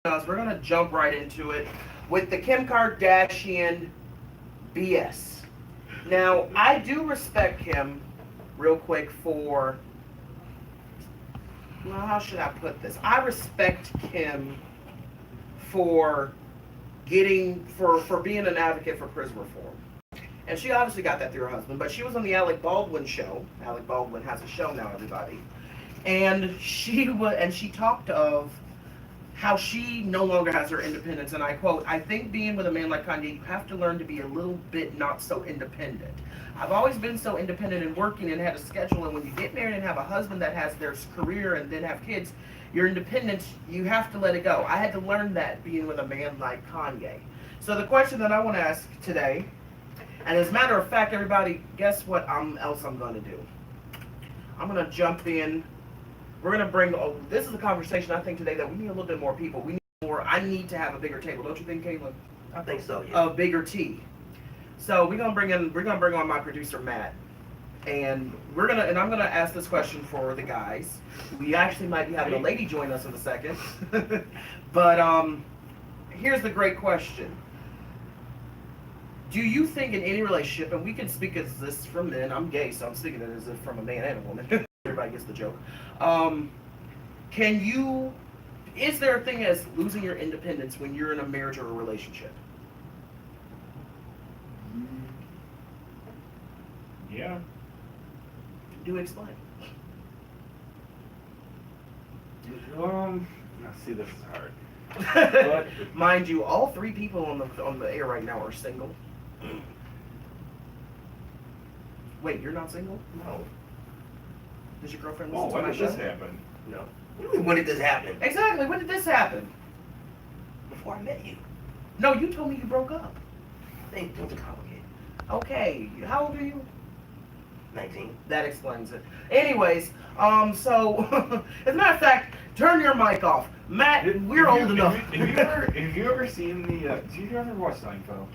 We're gonna jump right into it with the Kim Kardashian BS. Now, I do respect Kim, real quick, for, well, how should I put this? I respect Kim for for being an advocate for prison reform. And she obviously got that through her husband, but she was on the Alec Baldwin show. Alec Baldwin has a show now, everybody. And she talked of how she no longer has her independence. And I quote, I think being with a man like Kanye, you have to learn to be a little bit not so independent. I've always been so independent and working and had a schedule. And when you get married and have a husband that has their career and then have kids, your independence, you have to let it go. I had to learn that being with a man like Kanye. So the question that I want to ask today, and as a matter of fact, everybody, guess what else I'm going to do? I'm going to jump in. We're going to bring, this is a conversation I think today that we need a little bit more people. We need more, I need to have a bigger table. Don't you think, Caitlin? I think so, yeah. A bigger T. So we're going to bring on my producer, Matt. And I'm gonna ask this question for the guys. We actually might be having a lady join us in a second. But here's the great question. Do you think in any relationship, and we can speak as this from men, I'm gay, so I'm speaking it as if from a man and a woman. Everybody gets the joke. Is there a thing as losing your independence when you're in a marriage or a relationship? Yeah. Do explain. See, this is hard. Mind you, all three people on the air right now are single. Wait, you're not single? No. Does your girlfriend Oh, listen when to my did this show? happen? No. What do you mean, when did this happen? Exactly. When did this happen? Before I met you. No, you told me you broke up. Things are complicated. Okay. How old are you? 19. That explains it. Anyways, so as a matter of fact, turn your mic off, Matt. We're old enough. Have you ever seen the? Do you ever watch Seinfeld?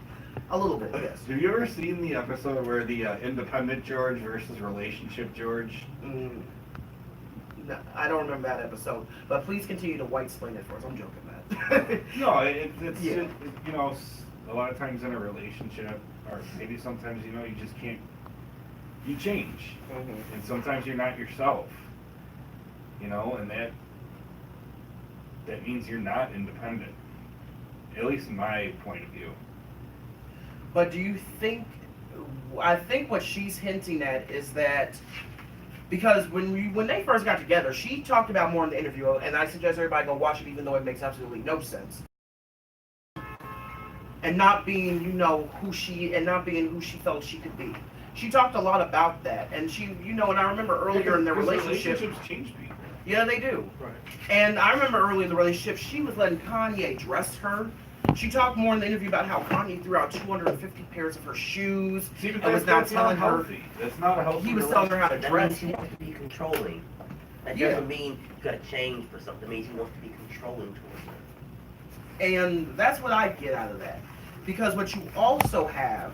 A little bit, yes. Have you ever seen the episode where the independent George versus relationship George? No, I don't remember that episode. But please continue to white explain it for us. I'm joking, Matt. No, it's Yeah. you know, a lot of times in a relationship, or maybe sometimes you just can't. You change, and sometimes you're not yourself. And that means you're not independent. At least in my point of view. But do you think? I think what she's hinting at is that because when they first got together, she talked about more in the interview, and I suggest everybody go watch it, even though it makes absolutely no sense. And not being, who she felt she could be. She talked a lot about that, and and I remember earlier in their relationship. Relationships change people. Yeah, they do. Right. And I remember early in the relationship, she was letting Kanye dress her. She talked more in the interview about how Kanye threw out 250 pairs of her shoes. See, but and was now telling her. Healthy. That's not a healthy. He was telling her how to That dress. means he wants to be controlling. That Yeah. doesn't mean you gotta change for something. It means he wants to be controlling towards her. And that's what I get out of that. Because what you also have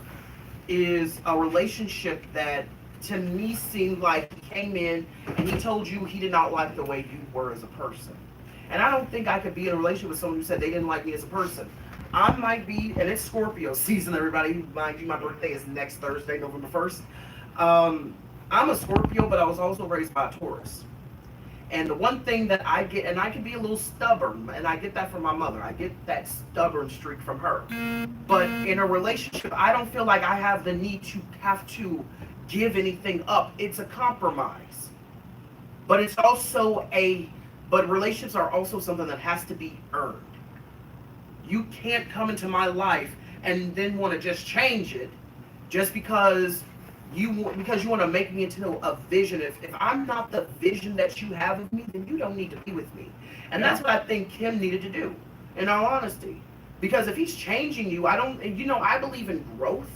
is a relationship that to me seemed like he came in and he told you he did not like the way you were as a person. And I don't think I could be in a relationship with someone who said they didn't like me as a person. I might be, and it's Scorpio season, everybody. Mind you, my birthday is next Thursday, November 1st. I'm a Scorpio, but I was also raised by a Taurus. And the one thing that I get, and I can be a little stubborn, and I get that from my mother. I get that stubborn streak from her. But in a relationship, I don't feel like I have the need to have to give anything up. It's a compromise. But but relationships are also something that has to be earned. You can't come into my life and then want to just change it just because you want to make me into a vision. If I'm not the vision that you have of me, then you don't need to be with me. And that's what I think Kim needed to do, in all honesty. Because if he's changing you, I believe in growth,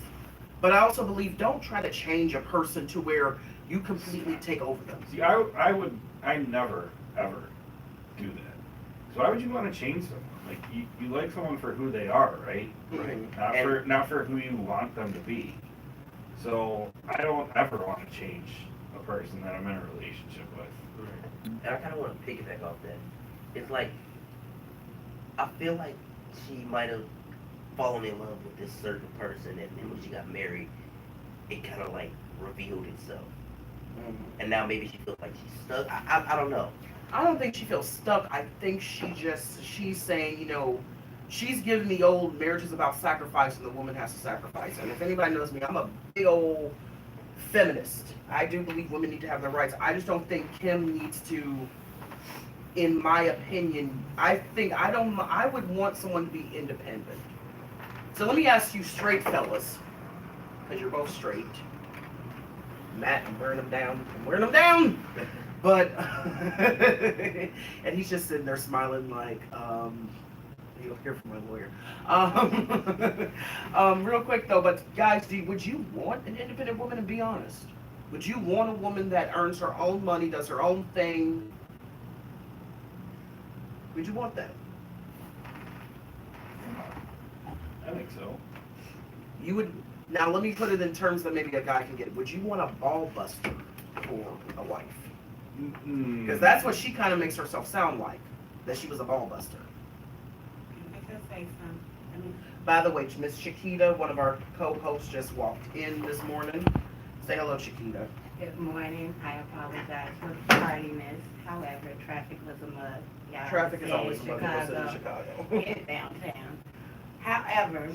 but I also believe don't try to change a person to where you completely take over them. See, I never, ever do that. So why would you want to change someone? Like, you like someone for who they are, right? Right. Not for who you want them to be. So I don't ever want to change a person that I'm in a relationship with. And I kind of want to piggyback off that. It's like I feel like she might have fallen in love with this certain person, and then when she got married, it kind of like revealed itself. And now maybe she feels like she's stuck. I don't know. I don't think she feels stuck. I think she's saying, she's giving the old marriage is about sacrifice and the woman has to sacrifice. And if anybody knows me, I'm a big old feminist. I do believe women need to have their rights. I just don't think Kim needs to, in my opinion, I would want someone to be independent. So let me ask you straight fellas, because you're both straight. Matt, I'm wearing them down. I'm wearing them down. But and he's just sitting there smiling like, you'll hear from my lawyer. Real quick though, but guys, would you want an independent woman? To be honest, would you want a woman that earns her own money, does her own thing? Would you want that? I think so. You would. Now let me put it in terms that maybe a guy can get. Would you want a ball buster for a wife? Because that's what she kind of makes herself sound like, that she was a ball buster. I could say something. By the way, Miss Chiquita, one of our co-hosts, just walked in this morning. Say hello, Chiquita. Good morning. I apologize for the tardiness. However, traffic was a mug. Y'all Traffic is said always a mug in the city of Chicago. It's downtown. However,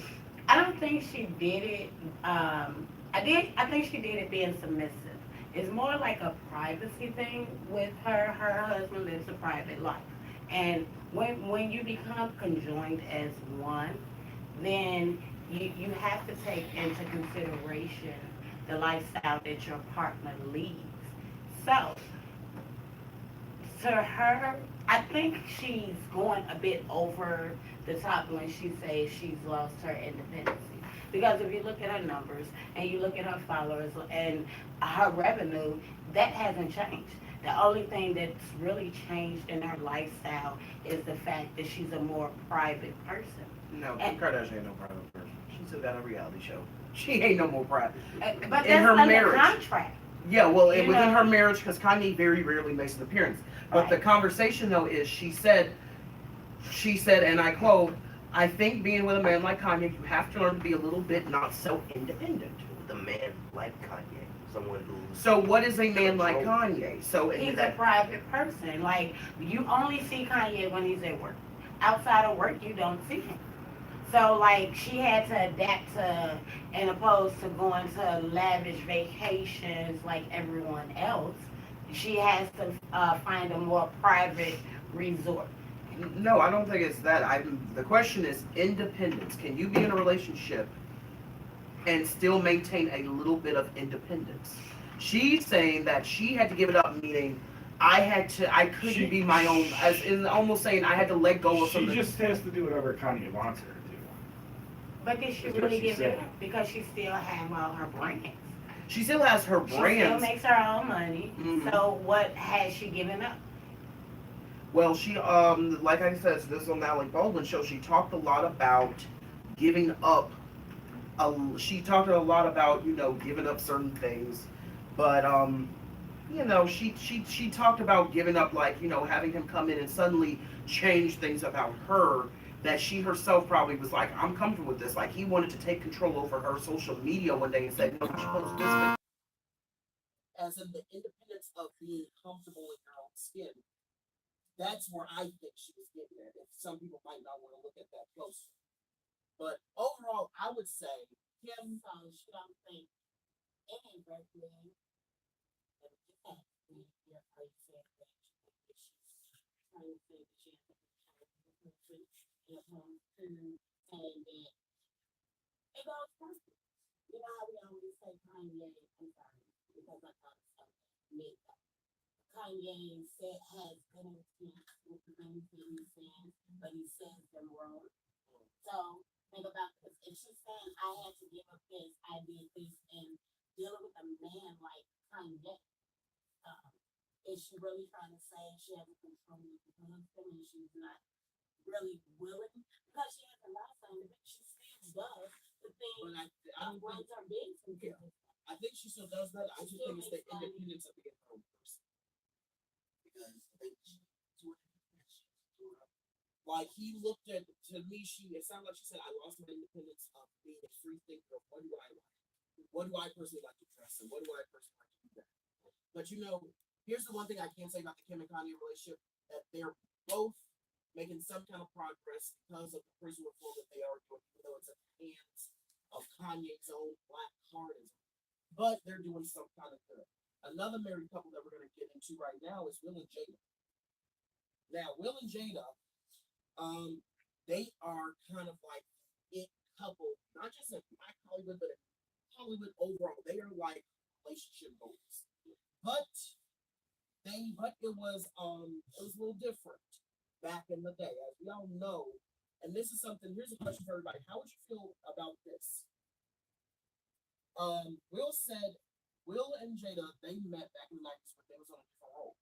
I don't think she did it. I think she did it being submissive. It's more like a privacy thing with her. Her husband lives a private life, and when you become conjoined as one, then you have to take into consideration the lifestyle that your partner leads. So, to her, I think she's going a bit over the top when she says she's lost her independency. Because if you look at her numbers and you look at her followers and her revenue, that hasn't changed. The only thing that's really changed in her lifestyle is the fact that she's a more private person. No, Kim Kardashian ain't no private person. She still got a reality show. She ain't no more private. But that's In her under marriage. contract. Yeah, well, You within know? her marriage, because Kanye very rarely makes an appearance. But Right. the conversation, though, is she said, and I quote, I think being with a man like Kanye, you have to learn to be a little bit not so independent. The man like Kanye, someone who's So what is a man like Kanye? So He's a that, private person. Like, you only see Kanye when he's at work. Outside of work, you don't see him. So, like, she had to adapt to, and opposed to going to lavish vacations like everyone else, she has to find a more private resort. no, I don't think it's that. The question is independence. Can you be in a relationship and still maintain a little bit of independence? She's saying that she had to give it up, meaning I couldn't be my own, as in almost saying I had to let go of She something. just has to do whatever Kanye wants her to do. But did she That's what really she give said. it up? Because she still has all her brands. She still has her She still brands. makes her own money. Mhm. So what has she given up? Well, she like I said, this is on the Alec Baldwin show. She talked a lot about giving up. She talked a lot about giving up certain things, but she talked about giving up, like having him come in and suddenly change things about her that she herself probably was like, I'm comfortable with this. Like he wanted to take control over her social media one day and said, no, you should post this. As in the independence of being comfortable in your own skin. That's where I think she was getting at. If some people might not want to look at that closely. But overall, I would say Kim, she don't think any red man that you have to be here for said that she's trying to say that she has to be person and to saying that it goes first. You know how we always say Kanye, I'm sorry, because I thought it's something made up. Kanye said has good intentions with the things that he says, but he says them wrong. So think about this. If she's saying I had to give up this, I did this, and dealing with a man like Kanye, is she really trying to say she has control of the husband and she's not really willing? Because she has a lot of time, but she still does the thing that runs her business. Yeah. I think she still does that. I just think it's the independence of being her own person. Because I think she's doing it. Like he looked at to me, it sounded like she said, I lost my independence of being a free thinker of what do I like? What do I personally like to dress and what do I personally like to do that? But here's the one thing I can say about the Kim and Kanye relationship, that they're both making some kind of progress because of the prison reform that they are doing, even though it's at the hands of Kanye's own black heartism. But they're doing some kind of good. Another married couple that we're going to get into right now is Will and Jada. Now, Will and Jada, they are kind of like it couple, not just in Black Hollywood, but in Hollywood overall. They are like relationship goals. But it was a little different back in the day, as we all know. And this is something. Here's a question for everybody: how would you feel about this? Will and Jada, they met back in the 90s when they was on a different role.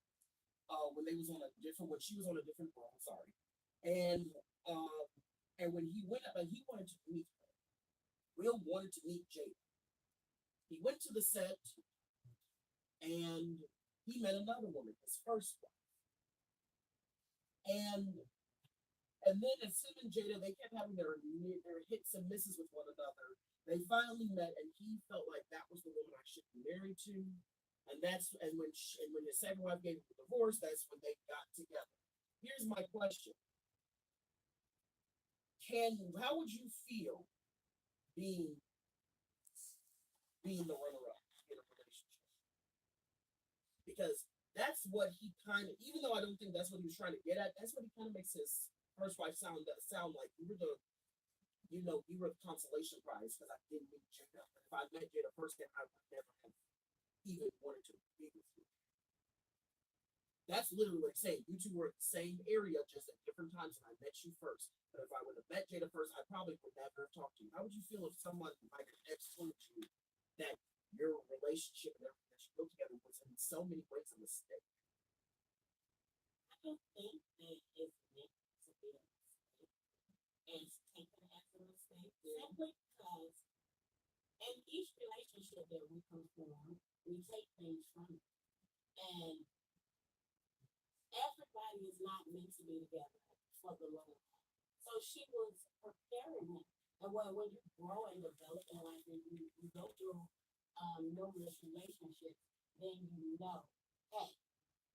When she was on a different role, sorry. And when he went up and he wanted to meet her, Will wanted to meet Jada. He went to the set and he met another woman, his first wife. And then as him and Jada, they kept having their hits and misses with one another. They finally met, and he felt like that was the woman I should be married to. And when his second wife gave him the divorce, that's when they got together. Here's my question: how would you feel being the runner-up in a relationship? Because that's what he kind of, even though I don't think that's what he was trying to get at, that's what he kind of makes his first wife sound like. You were the consolation prize because I didn't meet Jada. But if I met Jada first, then I would never have even wanted to be with you. That's literally what he's saying. You two were in the same area, just at different times, and I met you first. But if I would have met Jada first, I probably would never have talked to you. How would you feel if someone like an ex told you that your relationship and everything that you built together was in so many ways a mistake? I don't think that it's meant to be a mistake. It's taken as a mistake simply because in each relationship that we conform, we take things from it. And everybody is not meant to be together for the long haul. So she was preparing him. And when you grow and develop in life and you go through numerous relationships, then you know, hey,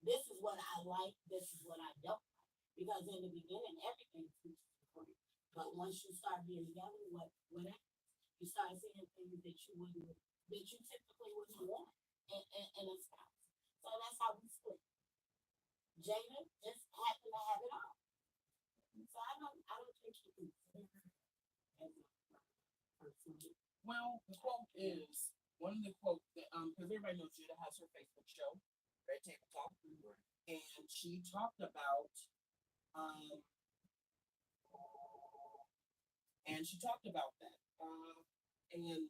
this is what I like, this is what I don't like. Because in the beginning, everything teaches you. But once you start being together, what happens? You start seeing things that you typically wouldn't want in a spouse. So that's how we split. Jada just happened to have it all. So I don't think you consider her as a person. Well, the quote is one of the quotes that because everybody knows Jada has her Facebook show, Red Table Talk, and she talked about that, and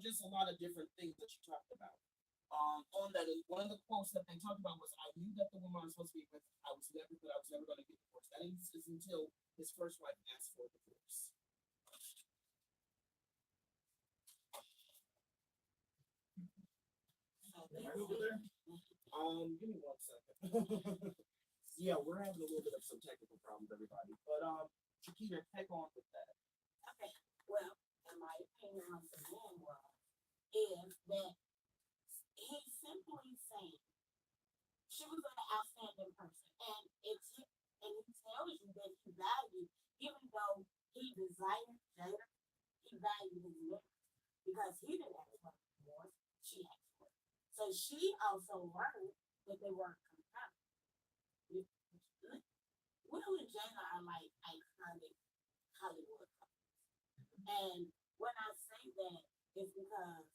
just a lot of different things that she talked about. On that, and one of the quotes that they talked about was, "I knew that the woman I was supposed to be with, I was never going to get divorced." That is until his first wife asked for a divorce. Right over there. Give me 1 second. Yeah, we're having a little bit of some technical problems, everybody. But Chiquita, take on with that. Okay. Well, in my opinion on the man is that he's simply saying she was an outstanding person, and he tells you that he valued, even though he desired Jada, he valued his marriage because he didn't ask for divorce, she asked for it. So she also learned that they weren't compatible. Will and Jada are like iconic Hollywood couples, and when I say that, it's because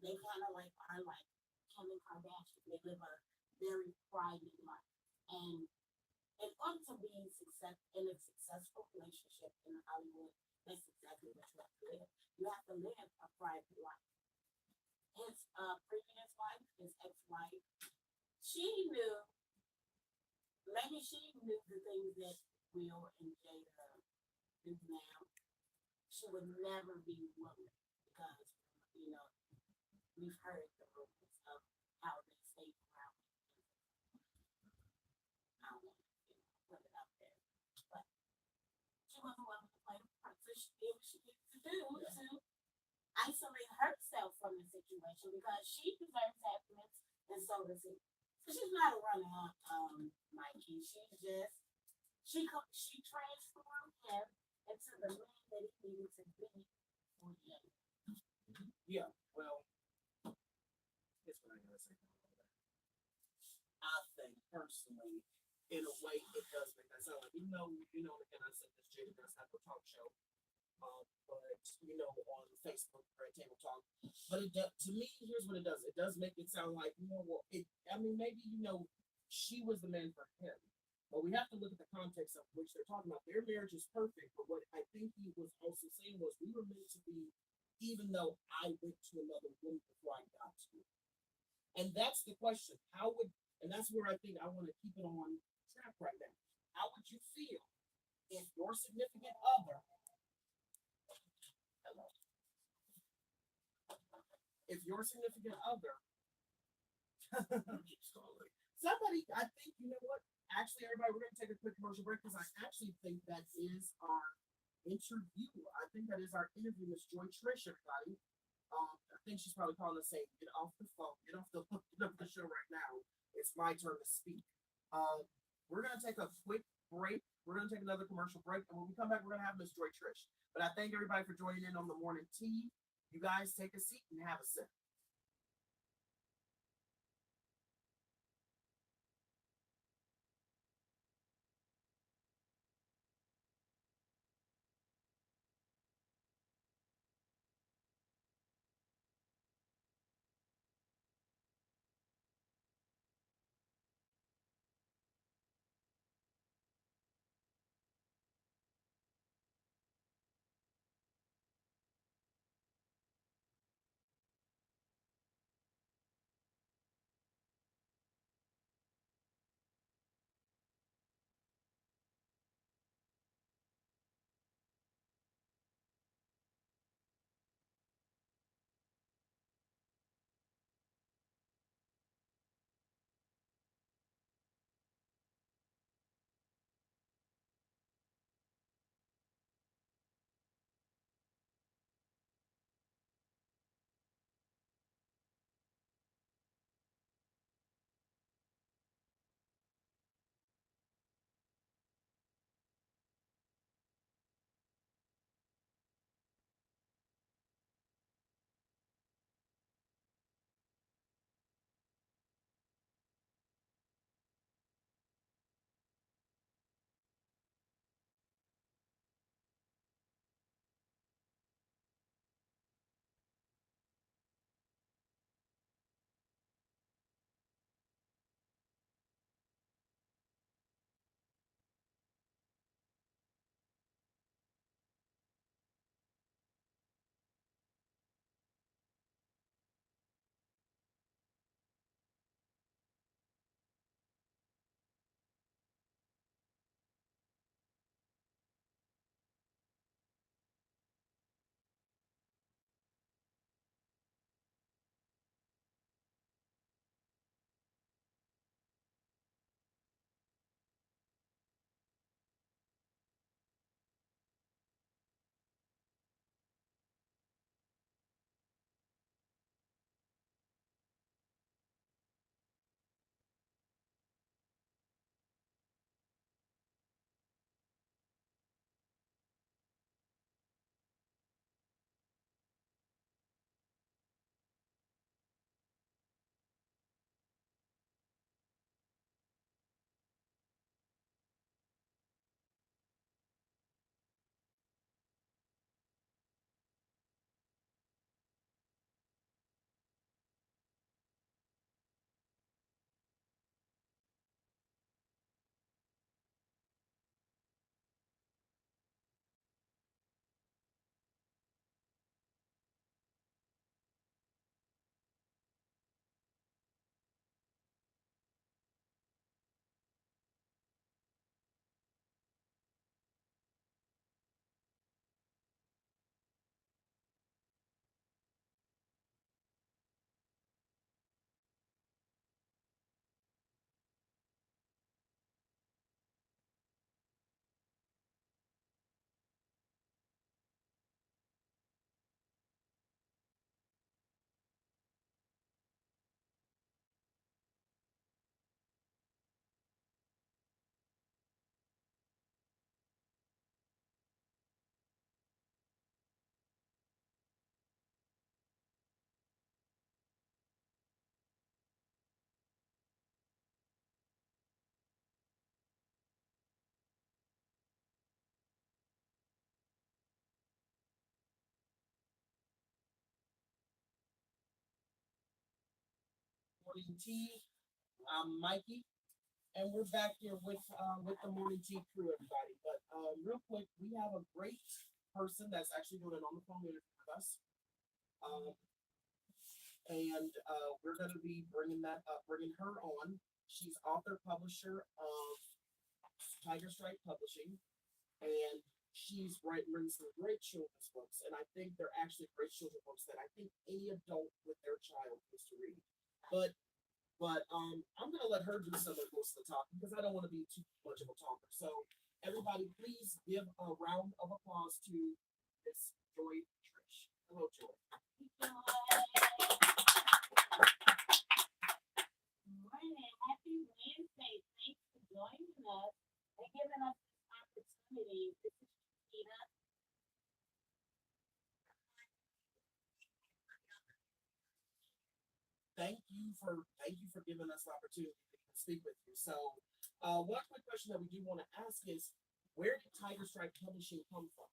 they kind of are like Kim and Kardashian. They live a very private life. And in order to be in a successful relationship in Hollywood, that's exactly what you have to live. You have to live a private life. His previous wife, his ex-wife, maybe she knew the things that Will and Jada do now. She would never be willing because, we've heard the rumors of how they stay around. I don't want to put it out there. But she did what she needed to do to isolate herself from the situation because she deserves happiness and so does he. So she's not a runner, Mikey. She transformed him into the man that he needed to be for him. Yeah, well, here's what I gotta say about all that. I think personally, in a way, it does make that sound like, again, I said this Jada does have a talk show, but on Facebook, Red Table Talk. But it does, to me, here's what it does. It does make it sound like, well, maybe she was the man for him. But we have to look at the context of which they're talking about. Their marriage is perfect, but what I think he was also saying was we were meant to be, even though I went to another woman before I got to you. And that's the question. And that's where I think I want to keep it on track right now. How would you feel if your significant other, hello, if your significant other, somebody, I think, you know what? Actually, everybody, we're going to take a quick commercial break because I actually think that is our interview. I think that is our interview, Miss Joy Triche, everybody. I think she's probably calling us saying, get off the phone, get off the show right now. It's my turn to speak. We're going to take a quick break. We're going to take another commercial break. And when we come back, we're going to have Miss Joy Triche. But I thank everybody for joining in on the morning tea. You guys take a seat and have a sip. Morning Tea. I'm Mikey, and we're back here with the Morning Tea crew, everybody. But real quick, we have a great person that's actually doing it on the phone with us, um, and we're going to be bringing her on. She's author publisher of Tiger Stripe Publishing, and she's written some great children's books, and I think they're actually great children's books that I think any adult with their child needs to read. But I'm gonna let her do some of most of the talking because I don't want to be too much of a talker. So everybody, please give a round of applause to Miss Joy Triche. Hello, Joy. Morning, happy Wednesday. Thanks for joining us and giving us this opportunity. This is Tina. Thank you for giving us the opportunity to speak with you. So, one quick question that we do want to ask is, where did Tiger Stripe Publishing come from?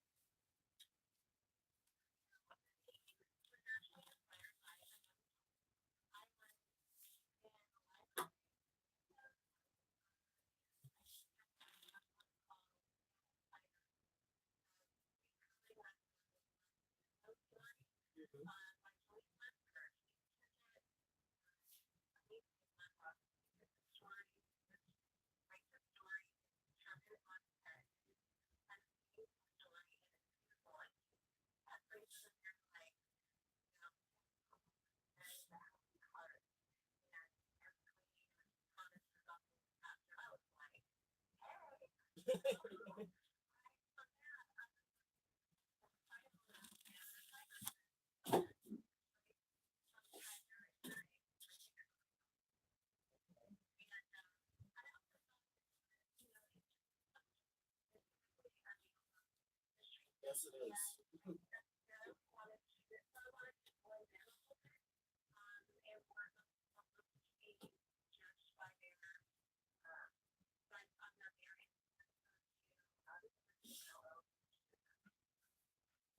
Mhm. Yes, it is.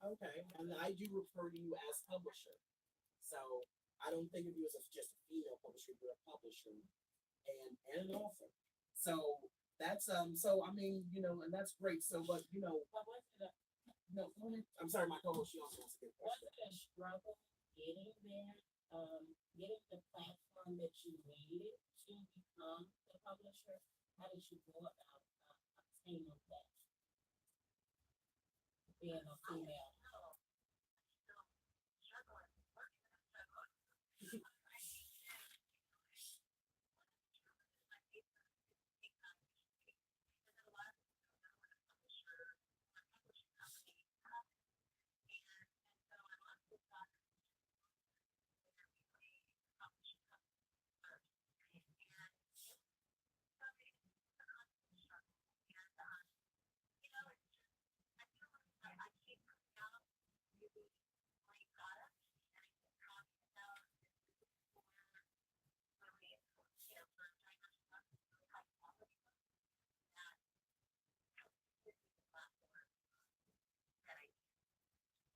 Okay, and I do refer to you as publisher. So I don't think of you as just a female publisher, you're a publisher and an author. So that's so I mean, and that's great. So but But was it a no, go ahead. I'm sorry, my co-host, she also wants to get a was question. it a struggle getting there? Getting the platform that you needed to become the publisher? How did you go about obtaining that, being a female?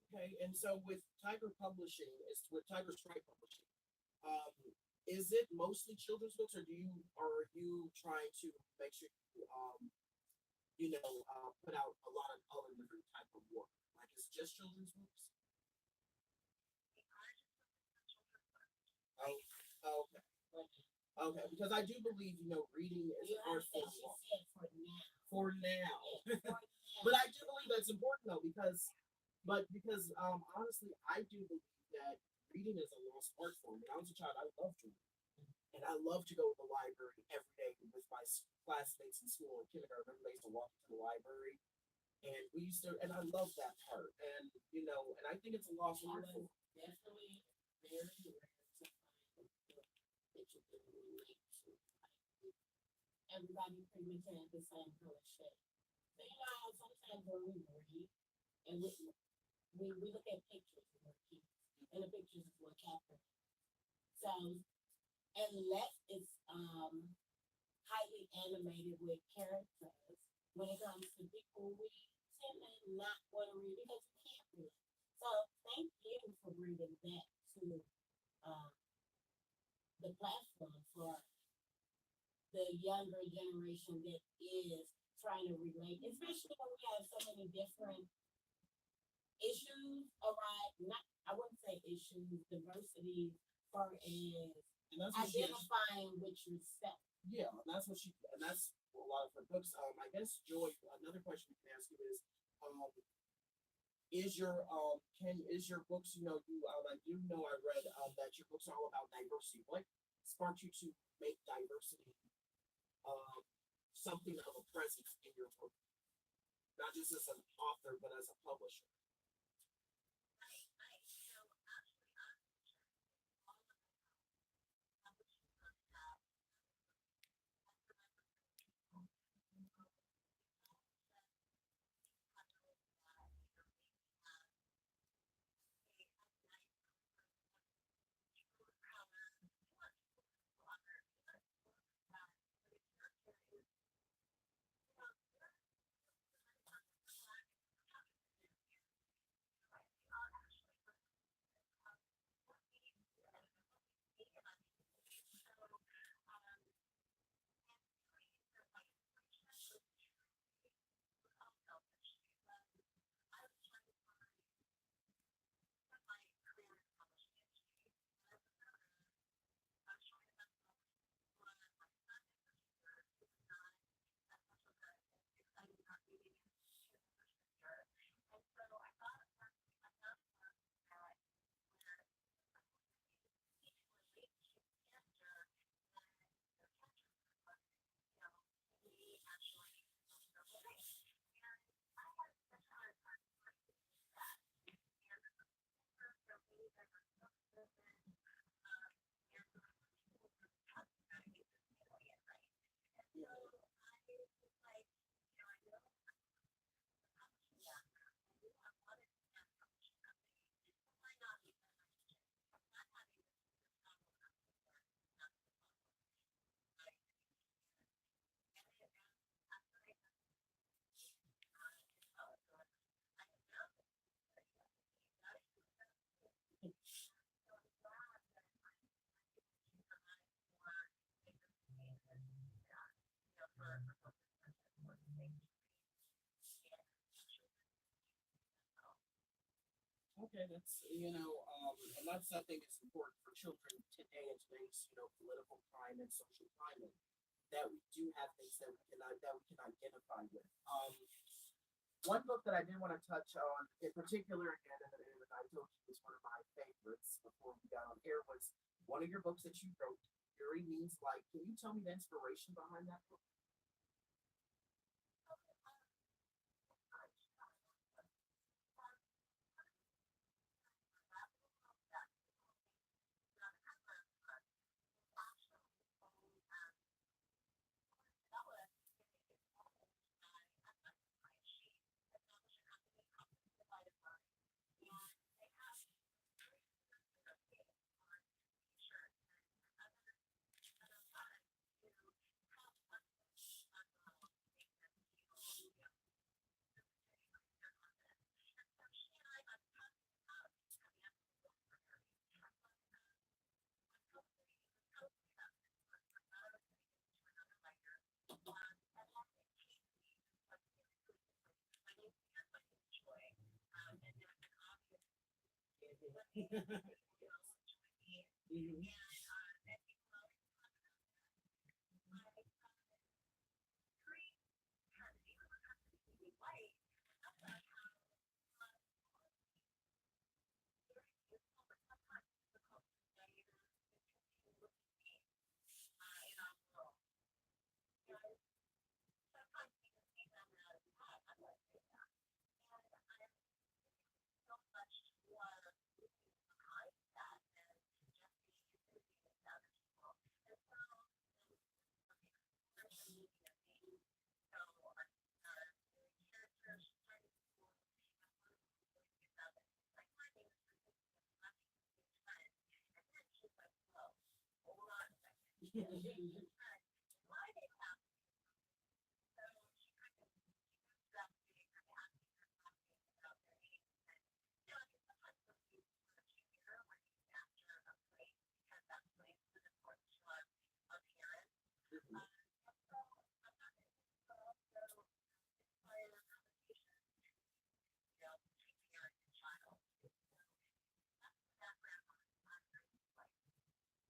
Okay, and so with Tiger Publishing, is with Tiger Stripe Publishing, um, is it mostly children's books, or are you trying to make sure you put out a lot of other different type of work? Like, is it just children's books? Oh, okay, okay. Because I do believe reading is You an art understand? form She said for now. for now. Yeah, for But now. I do believe that's important though, because honestly, I do believe that reading is a lost art form. When I was a child, I loved to read, and I loved to go to the library every day with my classmates in school in kindergarten. Everybody used to walk to the library, and and I love that part. And I think it's a lost It art was form. definitely very rare to find a book that you can relate to. Like, everybody pretty much had the same color shade. So sometimes when we read and we look at pictures and we're kids, and the pictures is what captures. So unless it's highly animated with characters, when it comes to people, we tend to not want to read because we can't read. So thank you for bringing that to um, the platform for the younger generation that is trying to relate, especially when we have so many different issues around, not, I wouldn't say issues, diversity, far as And that's what she is. identifying with yourself. Yeah, and that's what she, and that's a lot of her books. I guess Joy. Another question we can ask you um, is your books? You know, I do know I read that your books are all about diversity. What sparked you to make diversity um something of a presence in your book, not just as an author but as a publisher? Okay, that's and that's I think is important for children today in today's political climate, social climate, that we do have things that we can identify with. One book that I did want to touch on in particular, and I told you was one of my favorites before we got on air, was one of your books that you wrote, Fury Means Light. Can you tell me the inspiration behind that book? Mhm.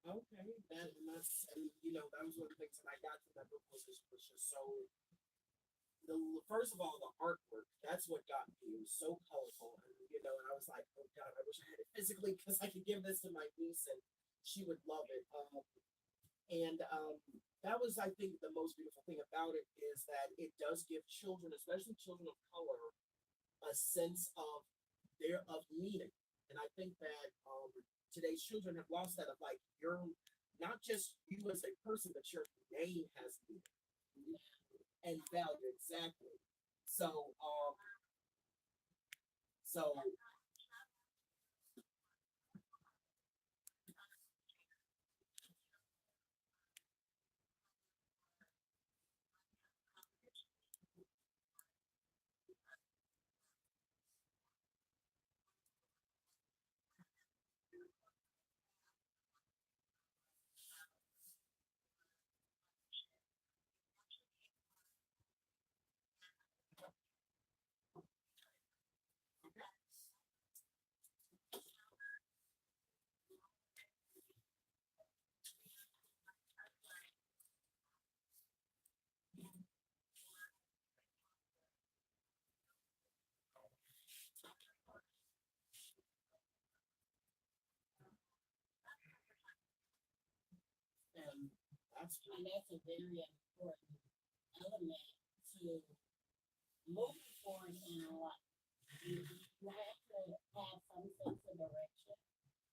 Okay, and you know that was one of the things that I got from that book was just so the first of all the artwork that's what got me. It was so colorful, and you know, and I was like, oh god, I wish I had it physically because I could give this to my niece and she would love it. And that was, I think, the most beautiful thing about it is that it does give children, especially children of color, a sense of their of meaning. And I think that today's children have lost that of like you're not just you as a person, but your name has meaning and value exactly. So so and that's And that's a very important element to moving forward in life. You have to have some sense of direction.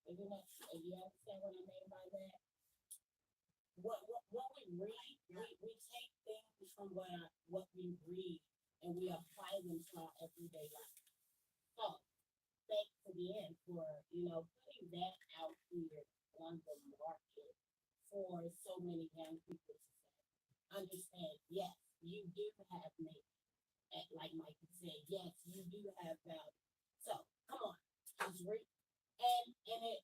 If you understand what I mean by that, what we read, we take things from what we read and we apply them to our everyday life. So thanks again for putting that out here on the market for so many young people to say. Understand, yes, you do have me, like Mikey said, yes, you do have value. So come on, just read, and it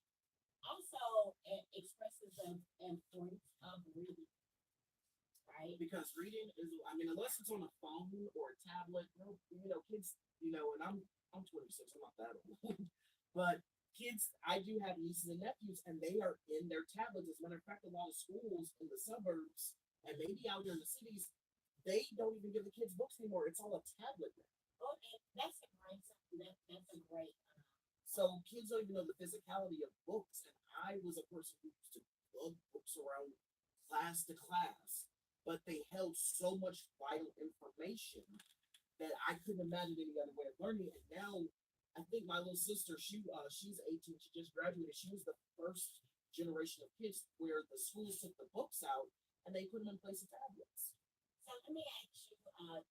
also expresses the importance of reading, right? because reading is, I mean, unless it's on a phone or a tablet, you know, kids, you know, and I'm 26, I'm not that old, but kids, I do have nieces and nephews, and they are in their tablets. As a matter of fact, a lot of schools in the suburbs and maybe out here in the cities, they don't even give the kids books anymore. It's all a tablet now. Oh, and that's a great that's a great So kids don't even know the physicality of books. And I was a person who used to lug books around class to class, but they held so much vital information that I couldn't imagine any other way of learning. And now I think my little sister, she's 18, she just graduated. She was the first generation of kids where the schools took the books out and they put them in place of tablets. So let me ask you,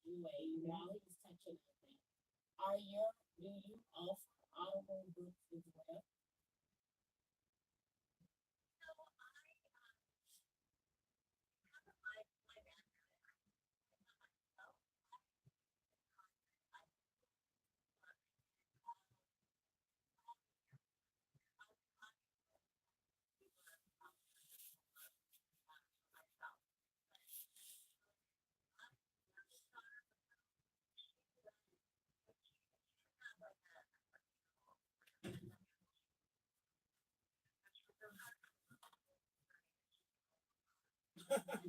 Joy, while he was touching on that, are your do you offer audible books as well?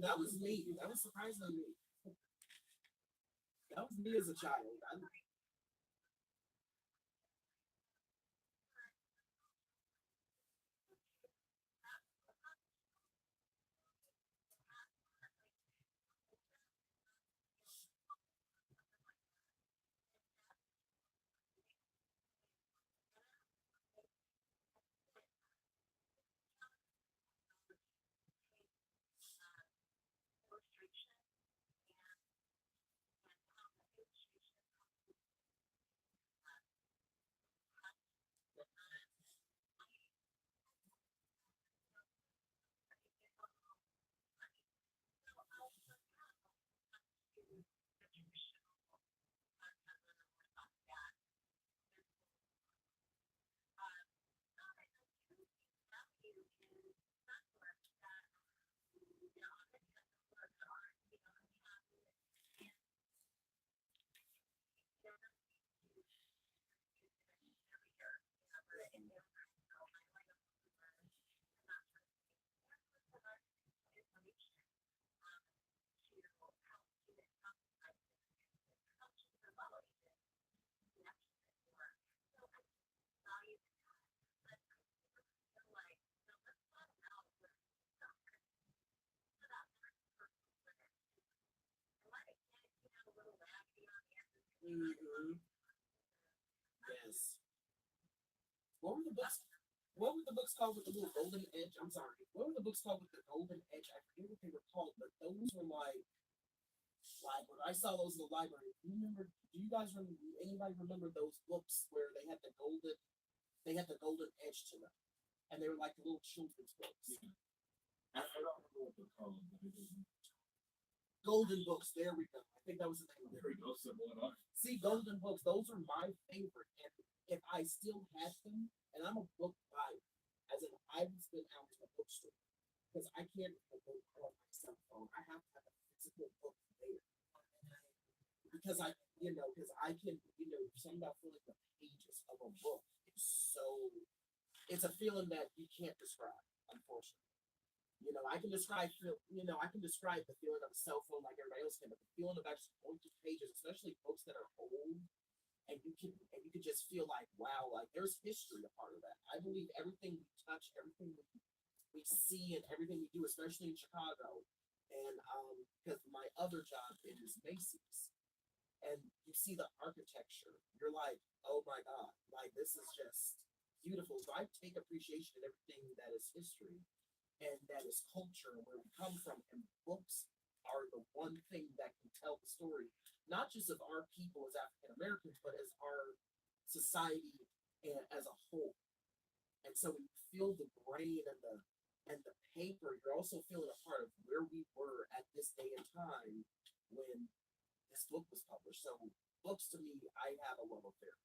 That was me. That was surprisingly me. That was me as a child. Mm-hmm. Yes. What were the books? What were the books called with the little golden edge? I'm sorry. What were the books called with the golden edge? I forget what they were called, but those were like when I saw those in the library. Do you remember? Do you guys remember? Anybody remember those books where they had the golden edge to them, and they were like the little children's books. Yeah. I don't remember what they're called, but it is golden books. There we go. I think that was the name. There we go. Simple enough. See, golden books. Those are my favorite, and if I still had them, and I'm a book buyer, as in I would spend hours in a bookstore because I can't read a book on my cell phone. I have to have a physical book there because I can, something about feeling the pages of a book is so, it's a feeling that you can't describe, unfortunately. I can describe, I can describe the feeling of a cell phone like everybody else can, but the feeling of actually going through pages, especially books that are old, and you can just feel like, wow, like there's history a part of that. I believe everything we touch, everything we see, and everything we do, especially in Chicago, and because my other job is Macy's, and you see the architecture, you're like, oh my god, like this is just beautiful. So I take appreciation in everything that is history and that is culture and where we come from. And books are the one thing that can tell the story, not just of our people as African Americans, but as our society and as a whole. And so when you feel the grain and the paper, you're also feeling a part of where we were at this day and time when this book was published. So books to me, I have a love affair.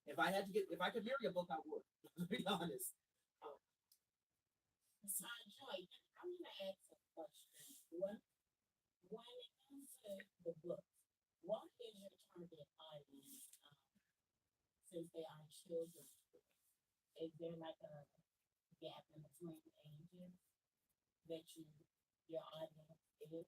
If I could marry a book, I would. To be honest. Um, Joy, I'm gonna ask a question. When it comes to the books, what is your target audience? Since they are children's books, is there like a gap in between ages that your audience is?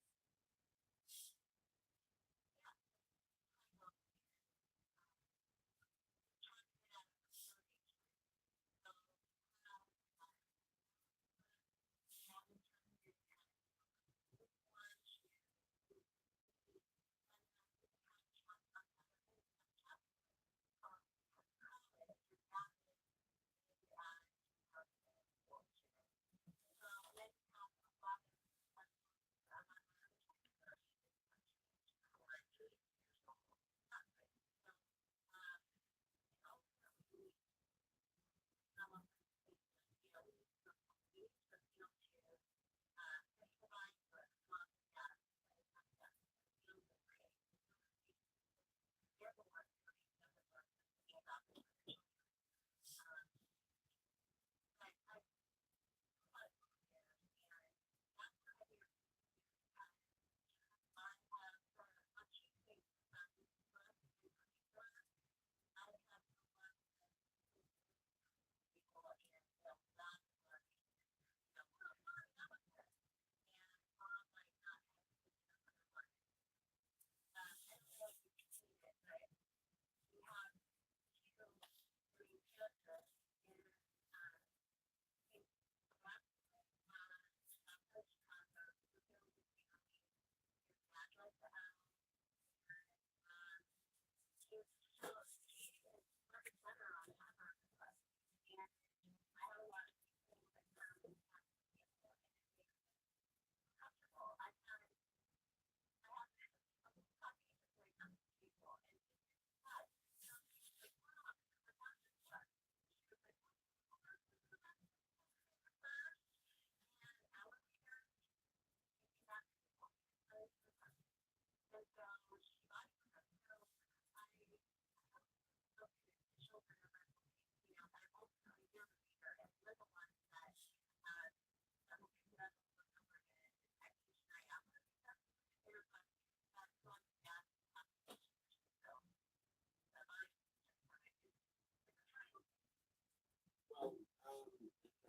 well,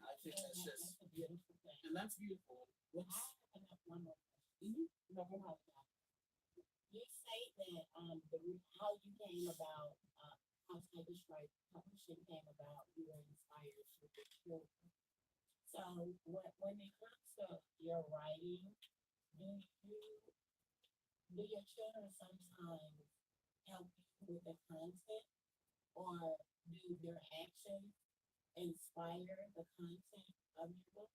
I think that's just, That's a beautiful thing. and that's beautiful. Books. I have one more question. No, go ahead. You say that how you came about, how Tiger Stripe Publishing came about, you were inspired with your children. So when it comes to your writing, do you do your children sometimes help you with the content, or do your actions inspire the content of your book?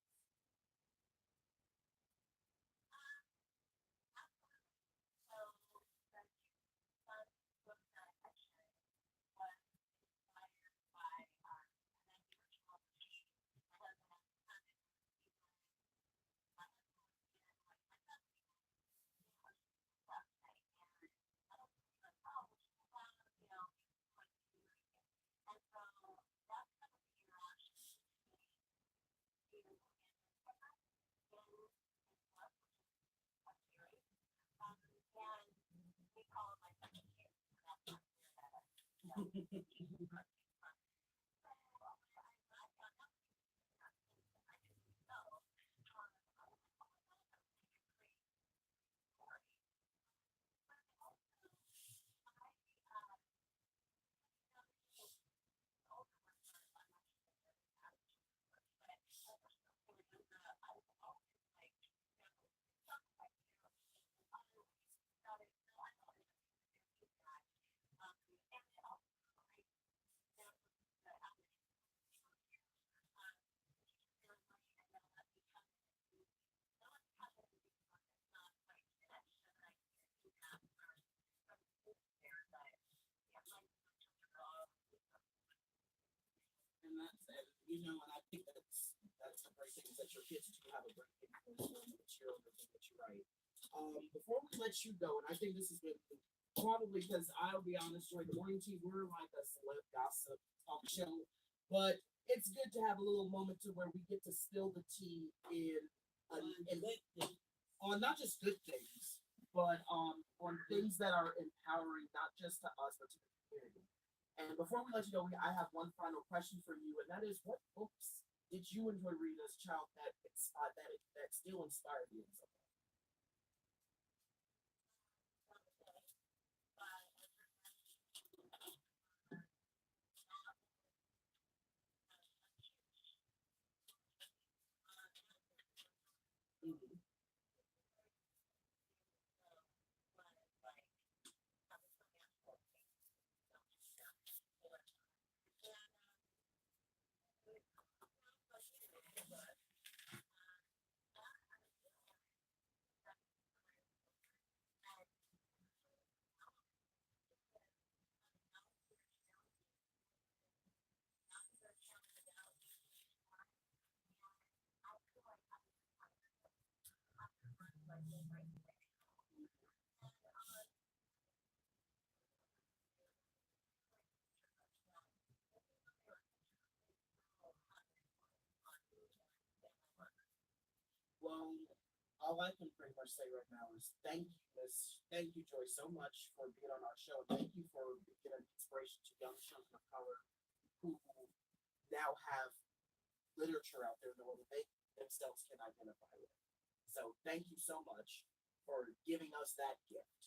And and I think that's a great thing is that your kids do have a great influence on the material and the thing that you write. Before we let you go, and I think this has been probably because I'll be honest, Joy, the morning tea, we're like a celeb gossip talk show, but it's good to have a little moment to where we get to spill the tea in on not just good things, but on things that are empowering not just to us but to the community. And before we let you go, I have one final question for you, and that is, what books did you enjoy reading as a child that still inspired you? Mhm. Well, all I can pretty much say right now is thank you, Joy, so much for being on our show. Thank you for being an inspiration to young children of color who now have literature out there in the world that they themselves can identify with. So thank you so much for giving us that gift.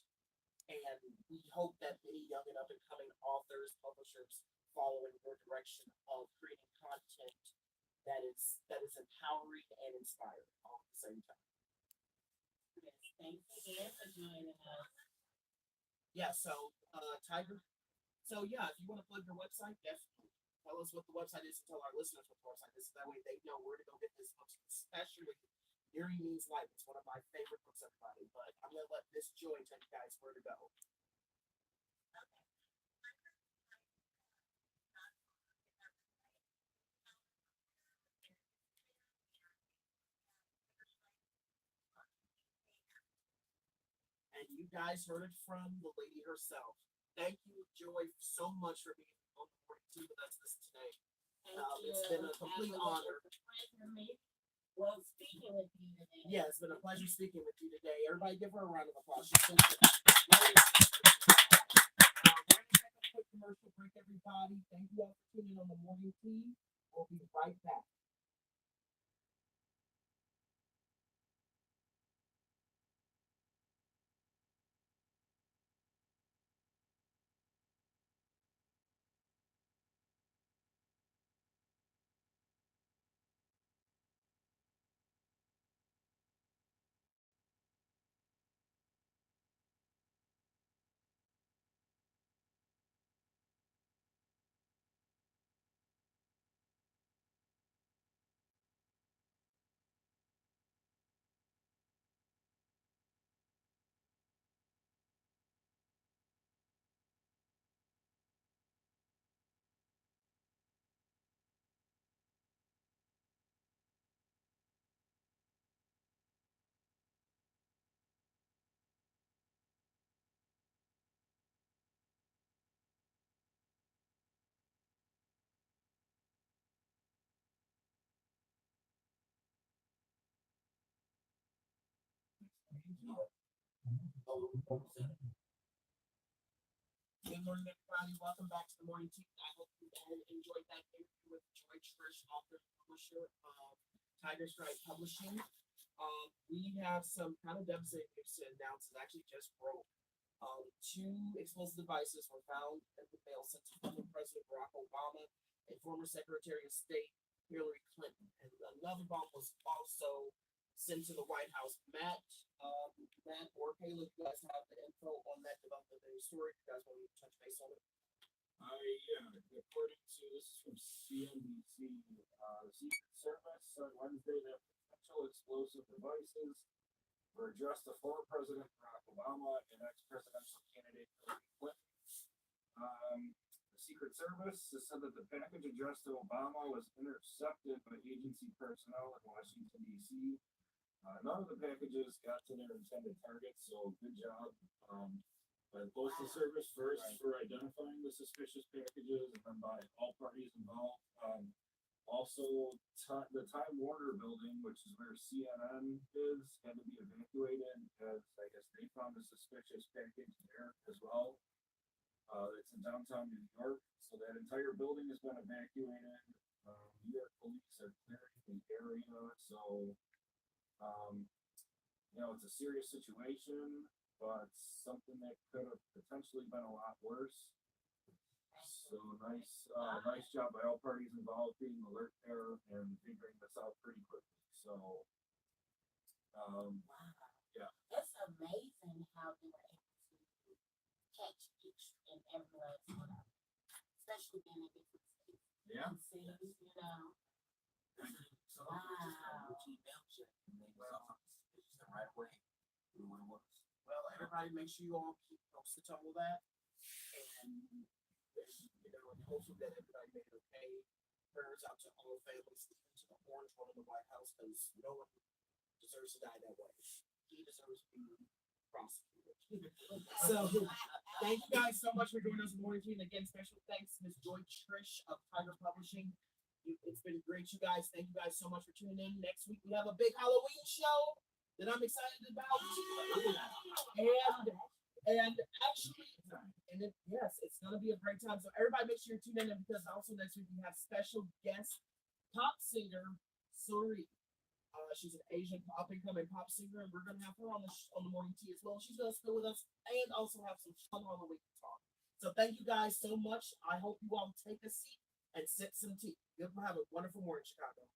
And we hope that many young and up and coming authors, publishers follow in your direction of creating content that is empowering and inspiring all at the same time. Yes, thanks again for joining us. Yeah, so Tiger. So yeah, if you want to plug your website, definitely tell us what the website is and tell our listeners what the website is. So that way they know where to go get this book, especially Erie Means Life. It's one of my favorite books, everybody. But I'm gonna let Miss Joy tell you guys where to go. And you guys heard it from the lady herself. Thank you, Joy, so much for being on the morning team with us this today. Thank you. It's been a complete honor. Well, speaking with you today. Yeah, it's been a pleasure speaking with you today. Everybody give her a round of applause. She's been we're going to take a quick commercial break, everybody. Thank you all for tuning in on the morning tea. We'll be right back. Neeyah. Good morning, everybody. Welcome back to the morning tea. I hope you all enjoyed that interview with Joy Triche, author and publisher of Tiger Stripe Publishing. We have some kind of devastating news to announce. It actually just broke. Two explosive devices were found in the mail sent to former President Barack Obama and former Secretary of State Hillary Clinton. And another bomb was also sent to the White House. Matt or Caleb, you guys have the info on that development in the story. You guys want to touch base on it? Yeah, according to this is from CNBC, the Secret Service on Wednesday that potential explosive devices were addressed to former President Barack Obama and ex-presidential candidate Hillary Clinton. The Secret Service has said that the package addressed to Obama was intercepted by agency personnel in Washington, D.C. None of the packages got to their intended targets, so good job by the Postal Service first for identifying the suspicious packages and then by all parties involved. Also, the Time Warner building, which is where CNN is, had to be evacuated as I guess they found a suspicious package there as well. It's in downtown New York, so that entire building has been evacuated. New York police are clearing the area, so it's a serious situation, but something that could have potentially been a lot worse. So nice job by all parties involved being alert there and figuring this out pretty quickly. So, yeah. It's amazing how they were able to catch each and every last one of them, especially being in different states. Yeah. And cities, So routine mail check, and they saw it's the right way. Well, everybody, make sure you all keep posted on all that, and and hopefully that everybody made it okay. Prayers out to all families, to the orange one in the White House, because no one deserves to die that way. He deserves to be prosecuted. So, thank you guys so much for joining us this morning. And again, special thanks to Ms. Joy Triche of Tiger Publishing. It's been great, you guys. Thank you guys so much for tuning in. Next week we have a big Halloween show that I'm excited about. And actually, yes, it's gonna be a great time. So everybody make sure you tune in, because also next week we have special guest pop singer Suri. She's an Asian up and coming pop singer, and we're gonna have her on the morning tea as well. She's gonna spill with us and also have some fun Halloween talk. So thank you guys so much. I hope you all take a seat and sip some tea. You have a wonderful morning, Chicago.